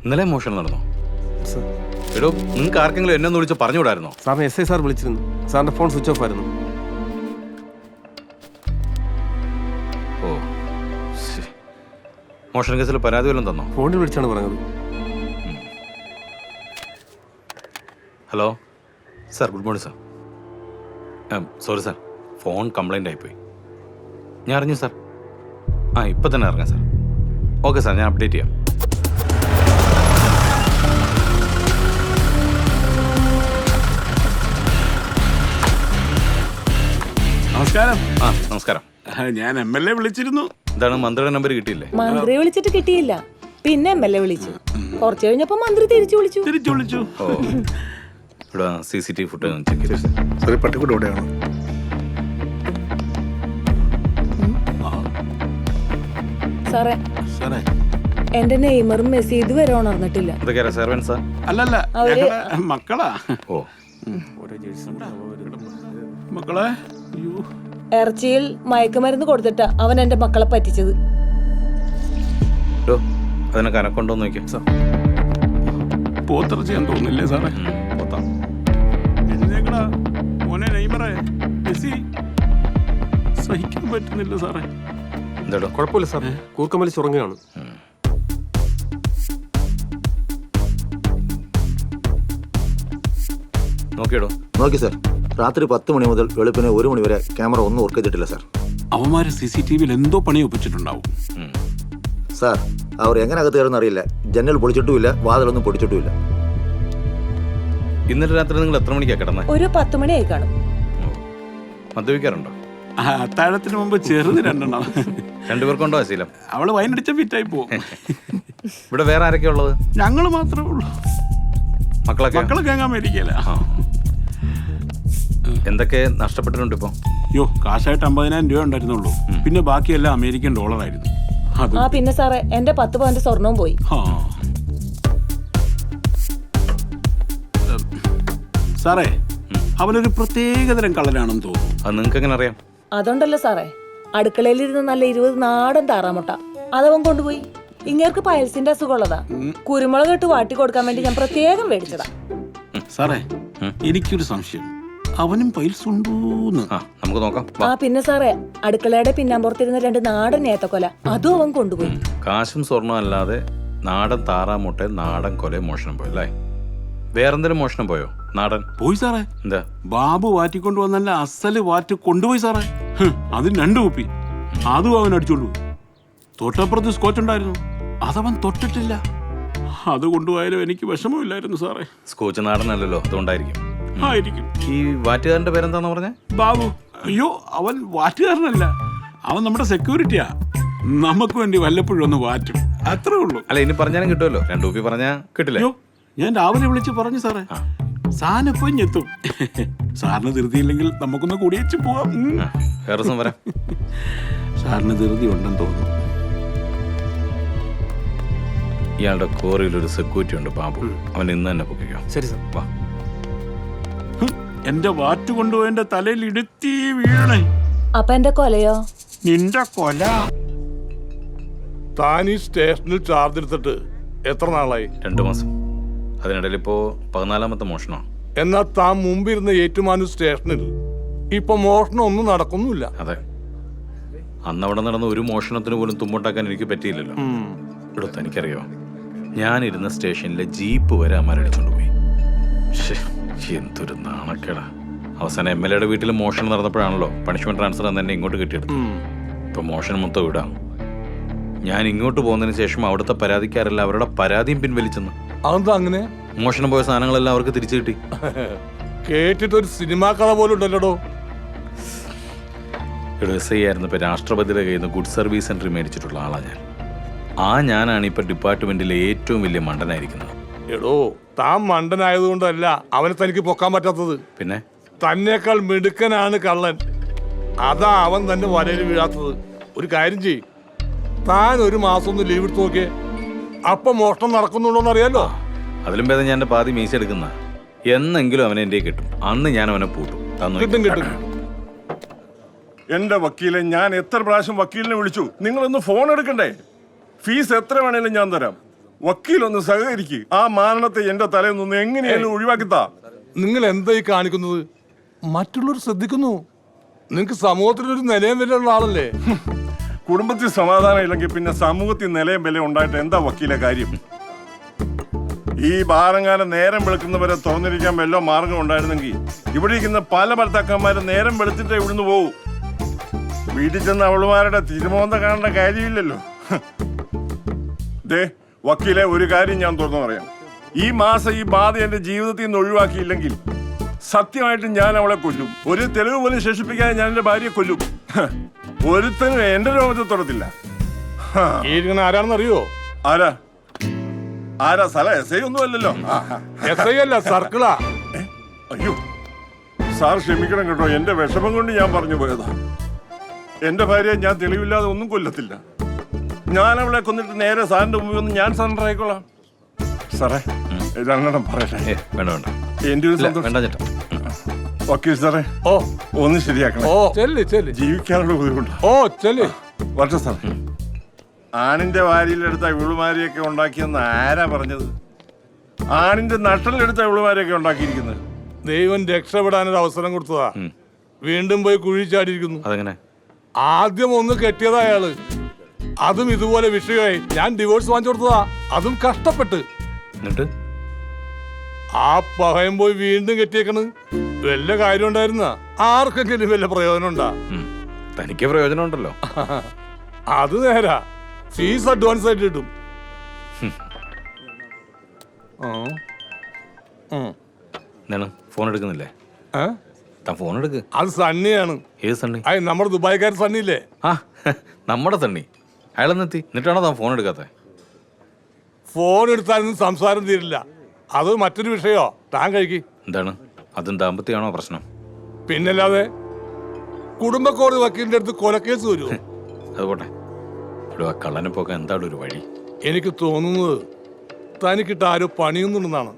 ഇന്നലെ മോഷണം നടന്നോ? എടോ, നിങ്ങൾക്ക് ആർക്കെങ്കിലും എന്നെ ഒന്ന് വിളിച്ച് പറഞ്ഞുകൂടായിരുന്നോ? സാറിന് SI സാർ വിളിച്ചിരുന്നു. സാറിന്റെ ഫോൺ സ്വിച്ച് ഓഫ് ആയിരുന്നു. ഓ, മോഷണ കേസിൽ പരാതി വല്ലതും തന്നോ? ഫോണിൽ വിളിച്ചാണ് പറഞ്ഞത്. Hello sir, good morning sir. Sorry sir, phone complaint ആയിപ്പോയി. ഞാൻ അറിഞ്ഞു സാർ. ഇപ്പം തന്നെ ഇറങ്ങാം സാർ. ഓക്കെ സാർ, ഞാൻ അപ്ഡേറ്റ് ചെയ്യാം. നമസ്കാരം. നമസ്കാരം. ഞാൻ MLA വിളിച്ചിരുന്നു. എന്താണ്, മന്ത്രിയുടെ നമ്പർ കിട്ടിയില്ലേ? മന്ത്രിയെ വിളിച്ചിട്ട് കിട്ടിയില്ല. പിന്നെ MLA വിളിച്ചു. കുറച്ച് കഴിഞ്ഞപ്പോ മന്ത്രി തിരിച്ചു വിളിച്ചു. ഓ, ഇവിടെ CCTV ഫുട്ടേജ് ചെക്ക് ചെയ്തു. സാറേ, പട്ടിക്കൂട് എവിടെയാണ്? സാറേ, സാറേ, എന്റെ നെയ്മറും മെസ്സി ഇതുവരെ ഉണർന്നിട്ടില്ല. ഇതൊക്കെ സെർവൻസാ? അല്ലല്ല, മക്കളാ. ഓ, മക്കളെ. ഇറച്ചിയിൽ മയക്കുമരുന്ന് കൊടുത്തിട്ടാ അവൻ എന്റെ മക്കളെ പറ്റിച്ചത്. അതിനൊക്കെ അനക്കൊണ്ടോന്ന് നോക്കിയാ സാർ. പോത്തിറച്ചി ഞാൻ തോന്നില്ലേ സാറേ? എഴുന്നേക്കടാ മോനെ, നെയ്മറേ, മെസ്സി. സഹിക്കാൻ പറ്റുന്നില്ല സാറേ. എന്താടോ? കുഴപ്പമില്ല സാർ, കൂർക്കം വലിച്ച് ഉറങ്ങുകയാണ്. നോക്കിയടോ? നോക്കി സാർ. രാത്രി 10 മണി മുതൽ വെളുപ്പിന് 1 മണി വരെ ക്യാമറ ഒന്നും വർക്ക് ചെയ്തിട്ടില്ല സാർ. അവന്മാര് CCTVയിൽ എന്തോ പണി ഒപ്പിച്ചിട്ടുണ്ടാവും സാർ. അവർ എങ്ങനെ അകത്ത് കയറുന്ന അറിയില്ല. ജനൽ പൊളിച്ചിട്ടുമില്ല, വാതിലൊന്നും പൊടിച്ചിട്ടുമില്ല. ഇന്നലെ രാത്രി നിങ്ങൾ എത്ര മണിക്കാ കിടന്നേ? ഒരു 10 മണിയായി കാണും. മദ്യപിക്കാറുണ്ടോ? അത്താഴത്തിന് മുമ്പ് ചെറുത് 2 രണ്ടുപേർക്കുണ്ടോ ശീലം? അവള് വൈനടിച്ച ഫിറ്റായി പോവും. ഇവിടെ വേറെ ആരൊക്കെയാ ഉള്ളത്? ഞങ്ങള് മാത്രമേ ഉള്ളൂ. മക്കളൊക്കെ അങ്ങ് അമേരിക്കയില. എന്തൊക്കെ നഷ്ടപ്പെട്ടിട്ടുണ്ട് ഇപ്പൊ? കാശായിട്ട് 50,000 രൂപ ഉണ്ടായിരുന്നുള്ളൂ. പിന്നെ ബാക്കിയെല്ലാം അമേരിക്കൻ ഡോളറായിരുന്നു. പിന്നെ സാറേ, എന്റെ 10 പവന്റെ സ്വർണവും പോയി. സാറേ, അവനൊരു പ്രത്യേകതരം കള്ളനാണെന്ന് തോന്നുന്നു. അത് നിങ്ങൾക്ക് എങ്ങനെ അറിയാം? അതുകൊണ്ടല്ലോ സാറേ, അടുക്കളയിലിരുന്ന് നല്ല 20 നാടൻ താറാമുട്ട അതവൻ കൊണ്ടുപോയി. ഇങ്ങേർക്ക് പയൽസിന്റെ അസുഖമുള്ളതാ. കുരുമുളക് ഇട്ട് വാട്ടി കൊടുക്കാൻ വേണ്ടി ഞാൻ പ്രത്യേകം മേടിച്ചതാ. സാറേ, എനിക്കൊരു സംശയം. അവനും പൈൽസ് ഉണ്ടോന്ന് നമുക്ക് നോക്കാം. പിന്നെ സാറേ, അടുക്കളയുടെ പിന്നാമ്പുറത്തിരുന്ന 2 നാടൻ ഏത്തക്കൊല അതും അവൻ കൊണ്ടുപോയി. കാശും സ്വർണ്ണം അല്ലാതെ നാടൻ താറാമുട്ട, നാടൻ കൊല മോഷണം പോയി അല്ലേ? വേറെന്തെങ്കിലും മോഷണം പോയോ? നാടൻ പോയി സാറേ. എന്താ? ബാബു വാറ്റിക്കൊണ്ട് വന്നല്ല, അസല് വാറ്റ് കൊണ്ടുപോയി സാറേ. അതിന് 2 കുപ്പി. അതും അവൻ അടിച്ചോണ്ടു പോയി. തൊട്ടപ്പുറത്ത് സ്കോച്ച് ഉണ്ടായിരുന്നു, അതവൻ തൊട്ടിട്ടില്ല. അത് കൊണ്ടുപോയാലും എനിക്ക് വിഷമമില്ലായിരുന്നു സാറേ. സ്കോച്ച് നാടനല്ലല്ലോ, അതുകൊണ്ടായിരിക്കും. ആയിരിക്കും. ഈ വാറ്റുകാരന്റെ പേരെന്താന്ന് പറഞ്ഞേ? ബാബു. അയ്യോ, അവൻ വാറ്റുകാരനല്ല, അവൻ നമ്മുടെ സെക്യൂരിറ്റിയാ. നമുക്ക് വേണ്ടി വല്ലപ്പോഴും ഒന്ന് വാറ്റും, അത്രേ ഉള്ളൂ. അല്ല, ഇനി പറഞ്ഞാലും കിട്ടുമല്ലോ. 2 കുപ്പി പറഞ്ഞാ കിട്ടില്ല. ഞാൻ രാവിലെ വിളിച്ച് പറഞ്ഞു സാറേ. സാറിന് എപ്പോ എത്തും. സാറിന് ധൃതിയില്ലെങ്കിൽ നമുക്കൊന്ന് കൂടിയേച്ച് പോവാം. വേറെ ദിവസം വരാം. സാറിന് ധൃതി ഉണ്ടെന്ന് തോന്നുന്നു. ഇയാളുടെ കോറിയിൽ ഒരു സെക്യൂരിറ്റി ഉണ്ട്, ബാബു. അവൻ ഇന്ന് തന്നെ പൊക്കിക്കോ. ശരി സാർ. വാ. എന്റെ വാറ്റ് കൊണ്ടുപോയി എന്റെ തലയിൽ ഇടുത്തി വീണേ. അപ്പൊ എന്റെ കൊലയോ? നിന്റെ കൊല. താൻ ഈ സ്റ്റേഷനിൽ ചാർജ് എടുത്തിട്ട് എത്ര നാളായി? 2 മാസം. അതിനിടയിൽ ഇപ്പോ 14ാമത്തെ മോഷണമാണ്. എന്നാൽ താൻ മുമ്പിരുന്ന ഏറ്റുമാനൂർ സ്റ്റേഷനിൽ ഇപ്പൊ മോഷണം ഒന്നും നടക്കുന്നുമില്ല. അതെ, അന്ന് അവിടെ നടന്ന ഒരു മോഷണത്തിന് പോലും തുമ്പുണ്ടാക്കാൻ എനിക്ക് പറ്റിയില്ലല്ലോ. ഇവിടെ തനിക്കറിയോ, ഞാനിരുന്ന സ്റ്റേഷനിലെ ജീപ്പ് വരെ അമ്മാരടിച്ചോണ്ട് പോയി. എന്തൊരു നാണക്കേടാ. അവസാനം MLAയുടെ വീട്ടിൽ മോഷണം നടന്നപ്പോഴാണല്ലോ പണിഷ്മെന്റ് ട്രാൻസ്ഫർ തന്നെ ഇങ്ങോട്ട് കിട്ടിയെടുത്തത്. ഇപ്പൊ മോഷണം മൊത്തം ഇടാം. ഞാൻ ഇങ്ങോട്ട് പോകുന്നതിന് ശേഷം അവിടുത്തെ പരാതിക്കാരല്ല അവരുടെ പരാതിയും പിൻവലിച്ചെന്ന്. അതെന്താ അങ്ങനെ? മോഷണം പോയ സാധനങ്ങളെല്ലാം അവർക്ക് തിരിച്ചു കിട്ടി. കേട്ടിട്ടൊരു സിനിമാ കഥ പോലും ഉണ്ടല്ലോ. SI ആയിരുന്നപ്പോ രാഷ്ട്രപതിയുടെ കയ്യിൽ നിന്ന് ഗുഡ് സർവീസ് എൻട്രി മേടിച്ചിട്ടുള്ള ആളാണ് ഞാൻ. ഞാനാണ് ഇപ്പൊ ഡിപ്പാർട്ട്മെന്റിലെ ഏറ്റവും വലിയ മണ്ടനായിരിക്കുന്നത്. എടോ, താൻ മണ്ടനായതുകൊണ്ടല്ല അവനെ തനിക്ക് പൊക്കാൻ പറ്റാത്തത്. പിന്നെ തന്നേക്കാൾ മിടുക്കനാണ് കള്ളൻ. അതാ അവൻ തന്നെ വലയിൽ വീഴാത്തത്. ഒരു കാര്യം ചെയ്യ്, താൻ 1 മാസം ഒന്ന് ലീവ് എടുത്ത് നോക്കിയേ. അപ്പൊ മോഷണം നടക്കുന്നുണ്ടോന്ന് അറിയാലോ. അതിലും ഭേദം ഞാൻ പാതി മീശ എടുക്കുന്ന. എന്നെങ്കിലും അവനെ എൻ്റെ കിട്ടും. അന്ന് ഞാൻ അവനെ പൂട്ടും. കിട്ടും. എന്റെ വക്കീലെ, ഞാൻ എത്ര പ്രാവശ്യം വക്കീലിനെ വിളിച്ചു. നിങ്ങളൊന്ന് ഫോൺ എടുക്കണ്ടേ? ഫീസ് എത്ര വേണേലും ഞാൻ തരാം. വക്കീലൊന്ന് സഹകരിക്ക്. ആ മാരണത്തെ എന്റെ തലയിൽ നിന്ന് എങ്ങനെയാലും ഒഴിവാക്കിത്താ. നിങ്ങൾ എന്തായി കാണിക്കുന്നത്? മറ്റുള്ളവർ ശ്രദ്ധിക്കുന്നു. നിങ്ങൾക്ക് സമൂഹത്തിലൊരു നിലയം വിലയുള്ള ആളല്ലേ? കുടുംബത്തിൽ സമാധാനം ഇല്ലെങ്കിൽ പിന്നെ സമൂഹത്തിൽ നിലയും വില ഉണ്ടായിട്ട് എന്താ വക്കീലെ കാര്യം? ഈ ഭാരങ്കാലം നേരം വെളുക്കുന്നവരെ തുറന്നിരിക്കാൻ വല്ല മാർഗം ഉണ്ടായിരുന്നെങ്കിൽ ഇവിടെ ഇരിക്കുന്ന പല ഭർത്താക്കന്മാരും നേരം വെളുത്തിട്ട് ഇവിടുന്ന് പോവും. വീട്ടിൽ ചെന്ന് അവളുമാരുടെ തിരുമോന്ത കാണേണ്ട കാര്യമില്ലല്ലോ. ദേ വക്കീലെ, ഒരു കാര്യം ഞാൻ തുറന്നു പറയാം. ഈ മാസം ഈ ബാധ എന്റെ ജീവിതത്തിൽ നിന്ന് ഒഴിവാക്കിയില്ലെങ്കിൽ സത്യമായിട്ട് ഞാൻ അവളെ കൊല്ലും. ഒരു തെളിവ് പോലും ശേഷിപ്പിക്കാതെ ഞാൻ എന്റെ ഭാര്യയെ കൊല്ലും. ഒരുത്തനും എന്റെ രോഗത്തിൽ തൊടത്തില്ല. ഈ ഇരിക്കുന്ന ആരാണെന്ന് അറിയോ? ആരാ ആരാ? സ്ഥലം എസ് ഐ ഒന്നും അല്ലല്ലോ. SI അല്ല, സർക്കിളാ. അയ്യോ സാർ ക്ഷമിക്കണം കേട്ടോ, എന്റെ വിഷമം കൊണ്ട് ഞാൻ പറഞ്ഞു പോയതാ. എന്റെ ഭാര്യയെ ഞാൻ തെളിവില്ലാതെ ഒന്നും കൊല്ലത്തില്ല. ഞാൻ അവളെ കൊന്നിട്ട് നേരെ സാറിന്റെ മുമ്പിൽ വന്ന് ഞാൻ സറണ്ടർ ആയിക്കോളാം. സാറേ രണ്ടെണ്ണം പറയട്ടെ. വേണ്ട വേണ്ട എന്റെ ഒരു ഇല്ല, സന്തോഷം. വേണ്ട ചേട്ടാ. വക്കീൽ സാറേ ഓ ഒന്ന് ശരിയാക്കണം. ഓ ചെല്ല് ചെല്ല്. ജീവിക്കാനുള്ള ബുദ്ധിമുട്ട്. ഓ ചെല്ല്. വട്ടെ സാറേ, ആണിന്റെ വാരിയിലെടുത്ത വിളുമാരിയൊക്കെ ഉണ്ടാക്കിയെന്ന് ആരാ പറഞ്ഞത്? ആണിന്റെ നട്ടലെടുത്ത വിളുമാരിയൊക്കെ ഉണ്ടാക്കിയിരിക്കുന്നത്. ദൈവം രക്ഷപ്പെടാനൊരു അവസരം കൊടുത്തതാ. വീണ്ടും പോയി കുഴി ചാടിയിരിക്കുന്നു. അതെങ്ങനെ? ആദ്യം ഒന്ന് കെട്ടിയതാ അയാള്, അതും ഇതുപോലെ വിഷയമായി. ഞാൻ ഡിവോഴ്സ് വാങ്ങിച്ചു കൊടുത്തതാ, അതും കഷ്ടപ്പെട്ട്. എന്നിട്ട് ആ പഹയം പോയി വീണ്ടും കെട്ടിയേക്കണ്. വല്ല കാര്യം ഉണ്ടായിരുന്ന ആർക്കെങ്കിലും വല്ല പ്രയോജനം ഉണ്ടാ? തനിക്ക് പ്രയോജനം ഉണ്ടല്ലോ. അത് നേരാ, ഫീസ് അഡ്വാൻസ് ആയിട്ട് കിട്ടും. എന്താണ് ഫോൺ എടുക്കുന്നില്ലേ? താൻ ഫോൺ എടുക്ക്. അത് സണ്ണിയാണ്. ഏത് സണ്ണി? അയ് നമ്മുടെ ദുബായ്ക്കാരൻ സണ്ണിയില്ലേ? ആ നമ്മുടെ സണ്ണി. അയാളെന്നെത്തി. എന്നിട്ടാണോ താൻ ഫോൺ എടുക്കാത്തത്? ഫോൺ എടുത്താലൊന്നും സംസാരം തീരില്ല. അത് മറ്റൊരു വിഷയോ. താൻ കഴിക്ക്. എന്താണ്? അതും ദാമ്പത്യമാണോ പ്രശ്നം? പിന്നല്ലാതെ കുടുംബക്കോടതി വക്കീലിന്റെ അടുത്ത് കൊലക്കേസ് വരുമോ? അതുപോട്ടെ. ഇവിടെ ആ കള്ളനെ പോകാൻ എന്താണ് ഒരു വഴി? എനിക്ക് തോന്നുന്നത് തനിക്കിട്ട് ആരോ പണിയുന്നുണ്ടെന്നാണ്.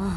ആ